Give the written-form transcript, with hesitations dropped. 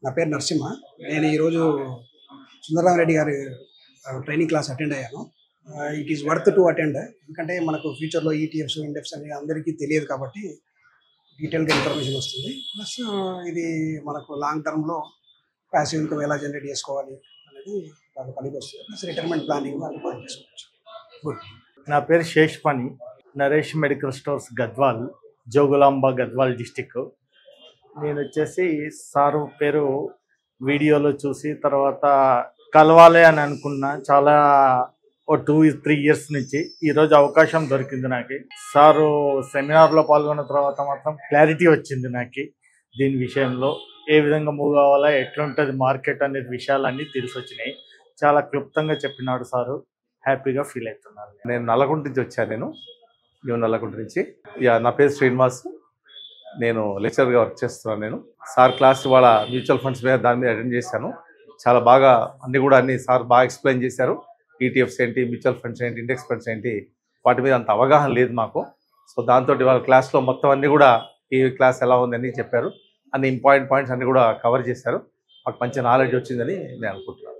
నా పేరు నరసింహ. నేను ఈరోజు సుందరరామరెడ్డి గారి ట్రైనింగ్ క్లాస్ అటెండ్ అయ్యాను. It is worth to attend. ఎందుకంటే మనకు ఫ్యూచర్లో ఈటీఎఫ్స్ ఇండెక్స్ అని అందరికీ తెలియదు కాబట్టి డీటెయిల్గా ఇన్ఫర్మేషన్ వస్తుంది. ప్లస్ ఇది మనకు లాంగ్ టర్మ్లో ప్యాసివ్ ఇన్కమ్ ఎలా జనరేట్ చేసుకోవాలి అనేది బాగా పనికి వస్తుంది. ప్లస్ రిటైర్మెంట్ ప్లానింగ్ వాళ్ళు ప్లాన్ చేసుకోవచ్చు. గుడ్. నా పేరు Sheshpani, Naresh medical stores Gadwal, Jogulamba Gadwal district. నేను వచ్చేసి సారు పేరు వీడియోలో చూసి తర్వాత కలవాలి అని అనుకున్నా. చాలా 2-3 ఇయర్స్ నుంచి ఈరోజు అవకాశం దొరికింది నాకు. సారు సెమినార్లో పాల్గొన్న తర్వాత మాత్రం క్లారిటీ వచ్చింది నాకు. దీని విషయంలో ఏ విధంగా మూవ్ కావాలా, ఎట్లుంటుంది మార్కెట్ అనే విషయాలన్నీ తెలిసి వచ్చినాయి. చాలా క్లుప్తంగా చెప్పినాడు సారు. హ్యాపీగా ఫీల్ అవుతున్నాను. నేను నల్లగుంట నుంచి వచ్చాను. నేను నల్లగుంట నుంచి. నా పేరు శ్రీనివాస్. నేను లెక్చరర్గా వర్క్ చేస్తున్నాను. సార్ క్లాస్ వాళ్ళ మ్యూచువల్ ఫండ్స్ మీద దాని మీద అటెండ్ చేశాను. చాలా బాగా అన్ని సార్ బాగా ఎక్స్ప్లెయిన్ చేశారు. ఈటీఎఫ్స్ ఏంటి, మ్యూచువల్ ఫండ్స్ ఏంటి, ఇండెక్స్ ఫండ్స్ ఏంటి, వాటి మీద అంత అవగాహన లేదు మాకు. సో దాంతో వాళ్ళ క్లాస్లో మొత్తం అన్నీ కూడా ఈ క్లాస్ ఎలా ఉందని చెప్పారు. అన్ని ఇంపార్టెంట్ పాయింట్స్ అన్నీ కూడా కవర్ చేశారు. మాకు మంచి నాలెడ్జ్ వచ్చిందని నేను అనుకుంటున్నాను.